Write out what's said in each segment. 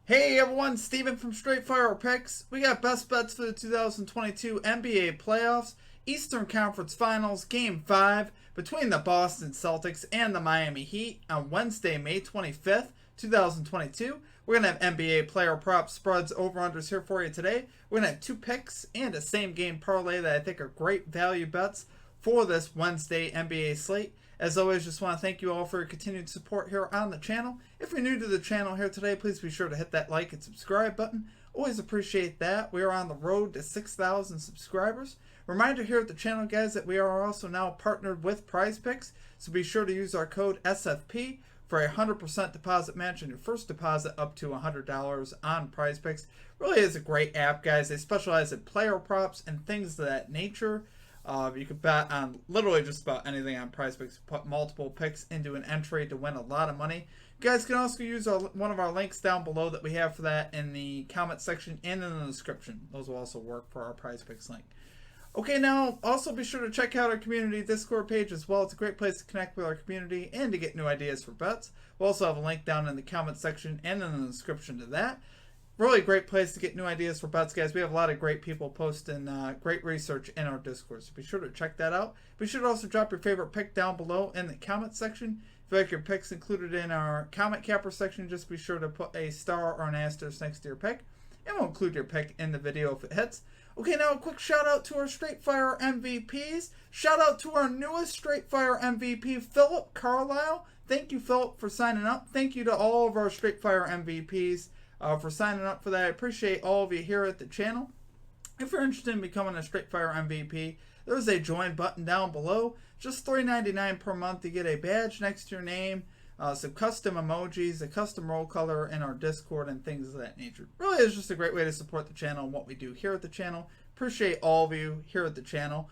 Hey everyone, Steven from Straight Fire Picks. We got best bets for the 2022 NBA playoffs, Eastern Conference Finals, Game 5 between the Boston Celtics and the Miami Heat on Wednesday, May 25th, 2022. We're going to have NBA player props, spreads, over-unders here for you today. We're going to have two picks and a same game parlay that I think are great value bets for this Wednesday NBA slate. As always, just want to thank you all for your continued support here on the channel. If you're new to the channel here today, please be sure to hit that like and subscribe button. Always appreciate that. We are on the road to 6,000 subscribers. Reminder here at the channel, guys, that we are also now partnered with Prize Picks, so be sure to use our code SFP for a 100% deposit match on your first deposit up to $100 on Prize Picks. Really is a great app, guys. They specialize in player props and things of that nature. You can bet on literally just about anything on Prize Picks. Put multiple picks into an entry to win a lot of money. You guys can also use one of our links down below that we have for that in the comment section and in the description. Those will also work for our Prize Picks link. Okay, now also be sure to check out our community Discord page as well. It's a great place to connect with our community and to get new ideas for bets. We'll also have a link down in the comment section and in the description to that. Really great place to get new ideas for bets, guys. We have a lot of great people posting great research in our Discord, so be sure to check that out. Be sure to also drop your favorite pick down below in the comment section. If you like your picks included in our comment capper section, just be sure to put a star or an asterisk next to your pick, and we'll include your pick in the video if it hits. Okay, now a quick shout out to our Straight Fire MVPs. Shout out to our newest Straight Fire MVP, Philip Carlisle. Thank you, Philip, for signing up. Thank you to all of our Straight Fire MVPs. For signing up for that. I appreciate all of you here at the channel. If you're interested in becoming a Straight Fire MVP, there's a join button down below. Just $3.99 per month to get a badge next to your name, some custom emojis, a custom roll color in our Discord, and things of that nature. Really is just a great way to support the channel and what we do here at the channel. Appreciate all of you here at the channel.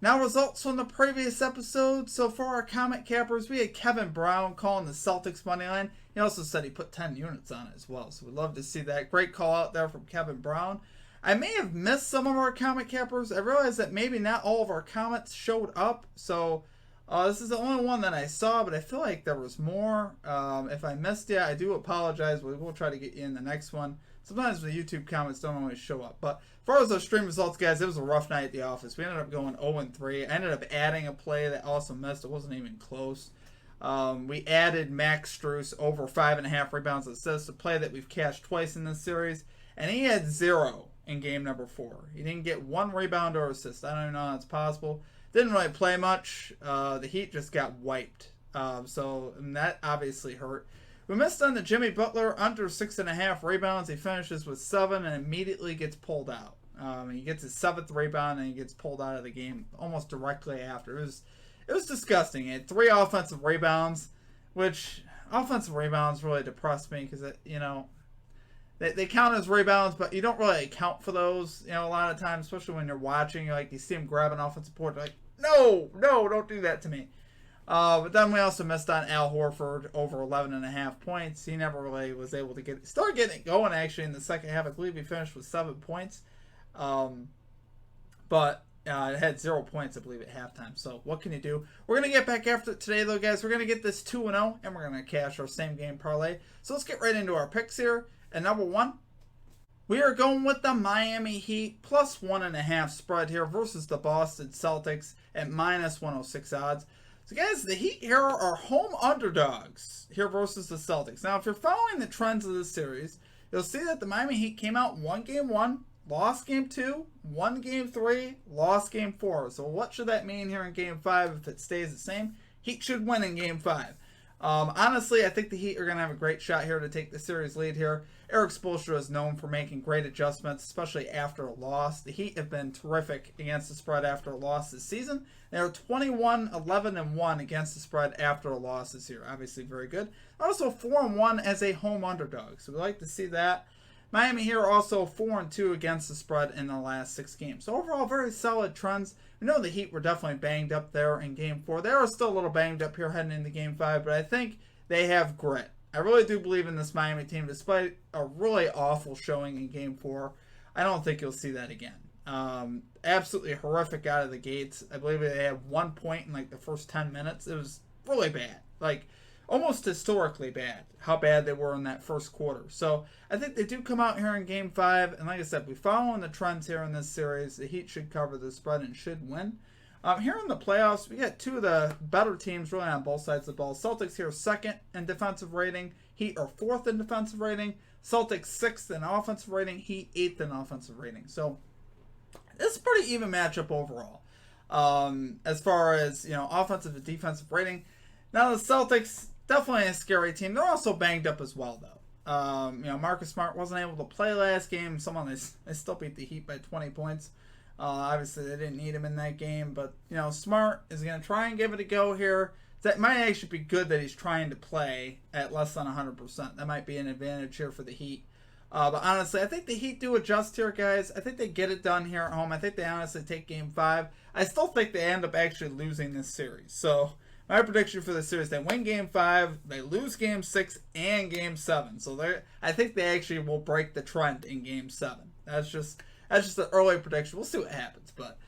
Now, results from the previous episode. So for our comment cappers, we had Kevin Brown calling the Celtics money line. He also said he put 10 units on it as well. So we'd love to see that. Great call out there from Kevin Brown. I may have missed some of our comment cappers. I realized that maybe not all of our comments showed up. So this is the only one that I saw, but I feel like there was more. If I missed you, I do apologize. We will try to get you in the next one. Sometimes the YouTube comments don't always show up. But as far as those stream results, guys, it was a rough night at the office. We ended up going 0-3. I ended up adding a play that also missed. It wasn't even close. We added Max Strus over 5.5 rebounds and assists, a play that we've cashed twice in this series. And he had 0 in game number 4. He didn't get 1 rebound or assist. I don't even know how that's possible. Didn't really play much. The Heat just got wiped. And that obviously hurt. We missed on the Jimmy Butler under 6.5 rebounds. He finishes with 7 and immediately gets pulled out. He gets his 7th rebound and he gets pulled out of the game almost directly after. It was disgusting. He had 3 offensive rebounds, which offensive rebounds really depressed me because they count as rebounds, but you don't really account for those. A lot of times, especially when you're watching, you see him grab an offensive board, like, no, don't do that to me. But then we also missed on Al Horford over 11.5 points. He never really was able to start getting it going, actually, in the second half. I believe he finished with 7 points. But it had 0 points, I believe, at halftime. So what can you do? We're going to get back after it today, though, guys. We're going to get this 2-0, and we're going to cash our same game parlay. So let's get right into our picks here. And number 1, we are going with the Miami Heat plus 1.5 spread here versus the Boston Celtics at minus 106 odds. So, guys, the Heat here are home underdogs here versus the Celtics. Now, if you're following the trends of this series, you'll see that the Miami Heat came out, won Game 1, lost Game 2, won Game 3, lost Game 4. So what should that mean here in Game 5 if it stays the same? Heat should win in Game 5. Honestly, I think the Heat are going to have a great shot here to take the series lead here. Eric Spoelstra is known for making great adjustments, especially after a loss. The Heat have been terrific against the spread after a loss this season. They are 21-11-1 against the spread after a loss this year. Obviously very good. Also 4-1 as a home underdog. So we like to see that. Miami here also 4-2 against the spread in the last 6 games. So overall, very solid trends. We know the Heat were definitely banged up there in Game 4. They are still a little banged up here heading into Game 5, but I think they have grit. I really do believe in this Miami team, despite a really awful showing in Game 4. I don't think you'll see that again. Absolutely horrific out of the gates. I believe they had 1 point in the first 10 minutes. It was really bad. almost historically bad, how bad they were in that first quarter. So I think they do come out here in Game 5, and like I said, we following the trends here in this series. The Heat should cover the spread and should win. Here in the playoffs, we got two of the better teams really on both sides of the ball. Celtics here second in defensive rating. Heat are fourth in defensive rating. Celtics sixth in offensive rating. Heat eighth in offensive rating. So it's a pretty even matchup overall. As far as, offensive and defensive rating. Now the Celtics, definitely a scary team. They're also banged up as well, though. Marcus Smart wasn't able to play last game. They still beat the Heat by 20 points. Obviously, they didn't need him in that game. But, Smart is going to try and give it a go here. That might actually be good that he's trying to play at less than 100%. That might be an advantage here for the Heat. But honestly, I think the Heat do adjust here, guys. I think they get it done here at home. I think they honestly take Game 5. I still think they end up actually losing this series. So my prediction for the series, they win Game 5, they lose Game 6 and Game 7. So I think they actually will break the trend in Game 7. That's just an early prediction. We'll see what happens. But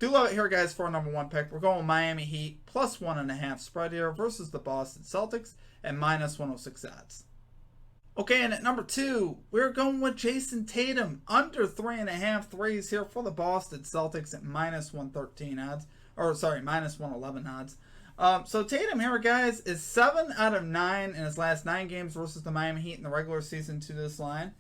do love it here, guys, for our number one pick. We're going Miami Heat plus 1.5 spread here versus the Boston Celtics at minus 106 odds. Okay, and at number 2, we're going with Jason Tatum under 3.5 threes here for the Boston Celtics at minus 113 odds. Minus 111 odds. So Tatum here, guys, is 7 out of 9 in his last 9 games versus the Miami Heat in the regular season to this line.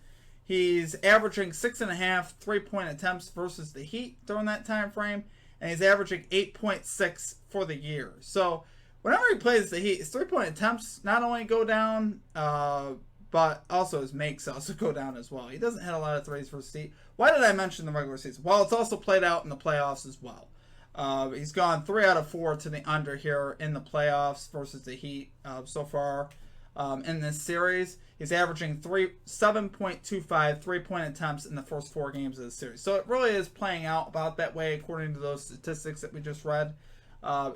He's averaging 6.5 3-point attempts versus the Heat during that time frame, and he's averaging 8.6 for the year. So whenever he plays the Heat, his 3-point attempts not only go down, but also his makes also go down as well. He doesn't hit a lot of threes versus the Heat. Why did I mention the regular season? Well, it's also played out in the playoffs as well. He's gone 3 out of 4 to the under here in the playoffs versus the Heat so far in this series. He's averaging 7.25 3-point attempts in the first 4 games of the series. So it really is playing out about that way according to those statistics that we just read.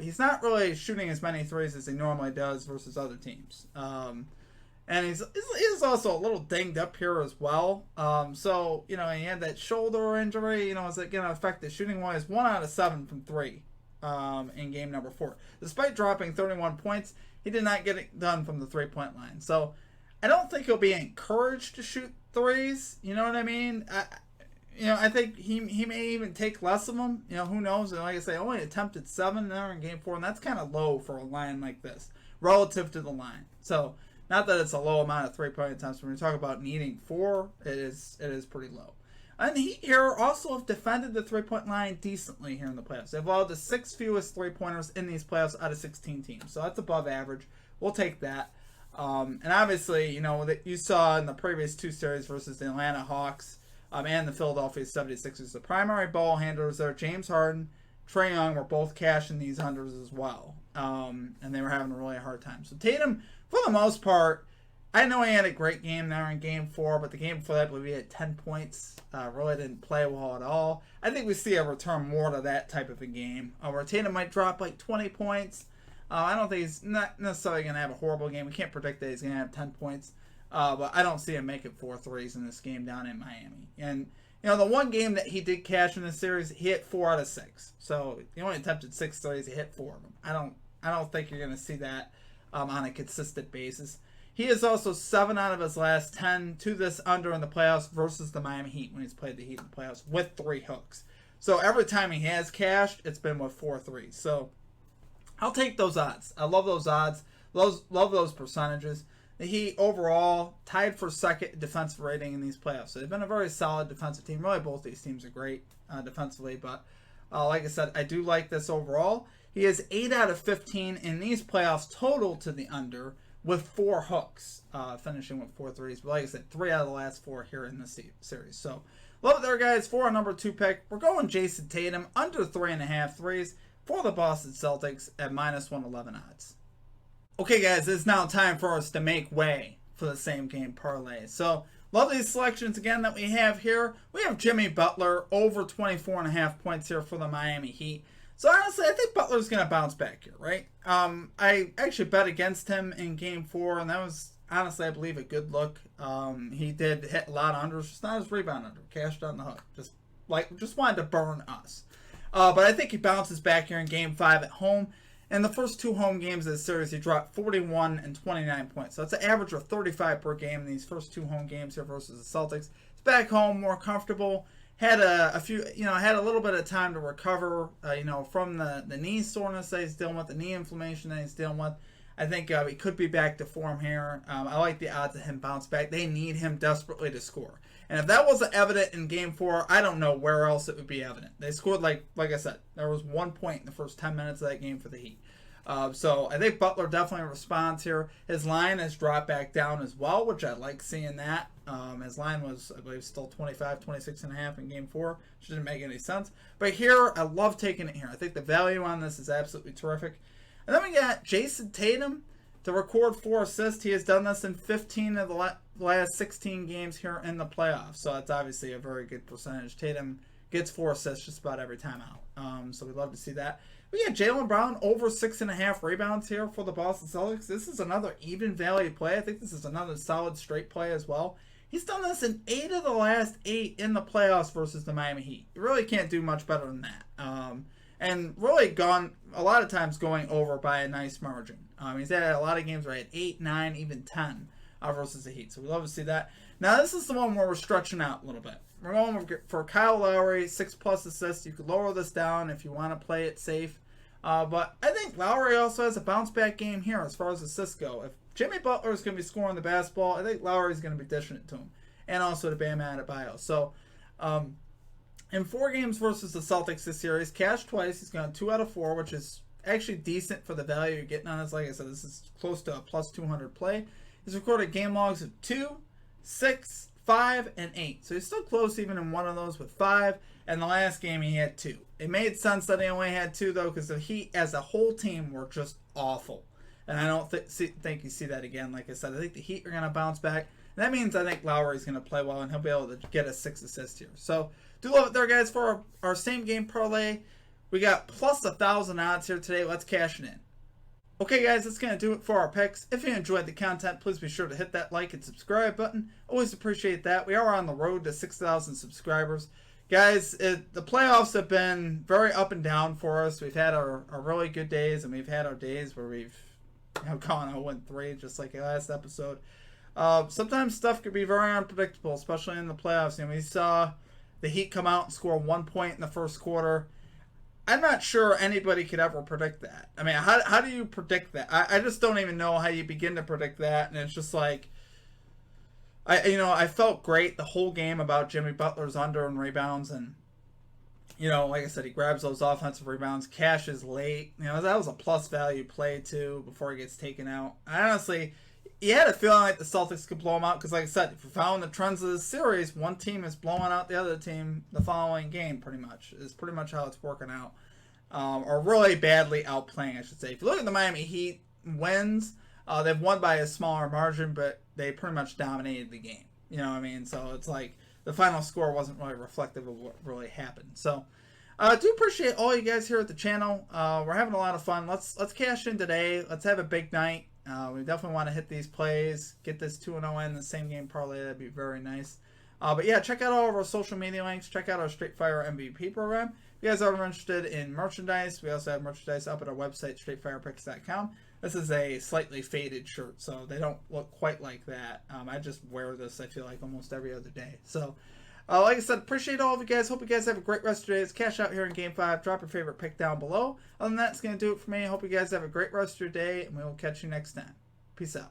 He's not really shooting as many threes as he normally does versus other teams. And he's also a little dinged up here as well. So, he had that shoulder injury. Is it going to affect his shooting? Well, he's 1 out of 7 from 3 in game number 4. Despite dropping 31 points, he did not get it done from the 3-point line. So, I don't think he'll be encouraged to shoot threes. You know what I mean? I think he may even take less of them. Who knows? And like I say, only attempted 7 there in game 4, and that's kind of low for a line like this relative to the line. So, not that it's a low amount of 3-point attempts. When we talk about needing 4, it is pretty low. And the Heat here also have defended the 3-point line decently here in the playoffs. They've allowed the 6th fewest 3-pointers in these playoffs out of 16 teams. So that's above average. We'll take that. And obviously, that you saw in the previous 2 series versus the Atlanta Hawks and the Philadelphia 76ers, the primary ball handlers there, James Harden, Trae Young, were both cashing these unders as well. And they were having a really hard time. So Tatum, for the most part, I know he had a great game there in Game 4, but the game before that, I believe he had 10 points. Really didn't play well at all. I think we see a return more to that type of a game, where Tatum might drop like 20 points. I don't think he's not necessarily going to have a horrible game. We can't predict that he's going to have 10 points. But I don't see him making 4 threes in this game down in Miami. And, the one game that he did cash in this series, he hit 4 out of 6. So he only attempted 6 threes. He hit 4 of them. I don't think you're going to see that on a consistent basis. He is also 7 out of his last 10 to this under in the playoffs versus the Miami Heat when he's played the Heat in the playoffs with 3 hooks. So every time he has cashed, it's been with 4 threes. So I'll take those odds. I love those odds. Love those percentages. The Heat overall tied for second defensive rating in these playoffs. So they've been a very solid defensive team. Really, both these teams are great defensively. But like I said, I do like this overall. He is 8 out of 15 in these playoffs total to the under with 4 hooks, finishing with 4 threes. But like I said, 3 out of the last 4 here in this series. So love it there, guys. For our number 2 pick, we're going Jason Tatum under 3.5 threes for the Boston Celtics at minus 111 odds. Okay, guys, it's now time for us to make way for the same game parlay. So love these selections again that we have here. We have Jimmy Butler over 24.5 points here for the Miami Heat. So honestly, I think Butler's going to bounce back here, right? I actually bet against him in Game 4, and that was honestly, I believe, a good look. He did hit a lot of unders, just not his rebound under. Cashed on the hook. Just wanted to burn us. But I think he bounces back here in Game 5 at home. In the first 2 home games of the series, he dropped 41 and 29 points. So it's an average of 35 per game in these first 2 home games here versus the Celtics. He's back home, more comfortable. Had a few, had a little bit of time to recover, from the knee soreness that he's dealing with, the knee inflammation that he's dealing with. I think he could be back to form here. I like the odds of him bounce back. They need him desperately to score. And if that wasn't evident in Game 4, I don't know where else it would be evident. They scored, like I said, there was 1 point in the first 10 minutes of that game for the Heat. So I think Butler definitely responds here. His line has dropped back down as well, which I like seeing that. His line was, I believe, still 26.5 in Game 4, which didn't make any sense. But here, I love taking it here. I think the value on this is absolutely terrific. And then we got Jason Tatum to record 4 assists. He has done this in 15 of the last 16 games here in the playoffs. So that's obviously a very good percentage. Tatum gets 4 assists just about every time out. So we'd love to see that. We got Jaylen Brown over 6.5 rebounds here for the Boston Celtics. This is another even value play. I think this is another solid straight play as well. He's done this in 8 of the last 8 in the playoffs versus the Miami Heat. You really can't do much better than that. And really gone a lot of times going over by a nice margin. He's had a lot of games where he had 8, 9, even 10 versus the Heat. So we love to see that. Now this is the one where we're stretching out a little bit. We're going for Kyle Lowry, 6+ assists. You could lower this down if you want to play it safe. But I think Lowry also has a bounce back game here as far as assists go. If Jimmy Butler is going to be scoring the basketball, I think Lowry is going to be dishing it to him. And also to Bam Adebayo. So, in 4 games versus the Celtics this series, cashed twice. He's gone 2 out of 4, which is actually decent for the value you're getting on this. Like I said, this is close to a plus 200 play. He's recorded game logs of 2, 6, 5, and 8. So he's still close even in one of those with 5. And the last game he had 2. It made sense that he only had 2 though, because the Heat as a whole team were just awful. And I don't think you see that again. Like I said, I think the Heat are going to bounce back. And that means I think Lowry's going to play well, and he'll be able to get a 6 assist here. So do love it there, guys. For our same game parlay, we got plus 1,000 odds here today. Let's cash it in. Okay, guys, that's going to do it for our picks. If you enjoyed the content, please be sure to hit that like and subscribe button. Always appreciate that. We are on the road to 6,000 subscribers. Guys, the playoffs have been very up and down for us. We've had our really good days, and we've had our days where we've gone 0-3, just like the last episode. Sometimes stuff could be very unpredictable, especially in the playoffs. We saw the Heat come out and score 1 point in the first quarter. I'm not sure anybody could ever predict that. I mean, how do you predict that? I just don't even know how you begin to predict that. And it's just like, I felt great the whole game about Jimmy Butler's under and rebounds. And, like I said, he grabs those offensive rebounds, cashes late. That was a plus value play, too, before he gets taken out. Honestly, you had a feeling like the Celtics could blow them out because, like I said, if you're following the trends of this series, one team is blowing out the other team the following game, pretty much. Is pretty much how it's working out. Or really badly outplaying, I should say. If you look at the Miami Heat wins, they've won by a smaller margin, but they pretty much dominated the game. You know what I mean? So it's like the final score wasn't really reflective of what really happened. So I do appreciate all you guys here at the channel. We're having a lot of fun. Let's cash in today. Let's have a big night. We definitely want to hit these plays, get this 2-0 in the same game parlay. That'd be very nice. But yeah, check out all of our social media links. Check out our Straight Fire MVP program. If you guys are interested in merchandise, we also have merchandise up at our website, straightfirepicks.com. This is a slightly faded shirt, so they don't look quite like that. I just wear this, I feel like, almost every other day. So, like I said, appreciate all of you guys. Hope you guys have a great rest of your day. It's cash out here in Game 5. Drop your favorite pick down below. Other than that, it's going to do it for me. Hope you guys have a great rest of your day, and we will catch you next time. Peace out.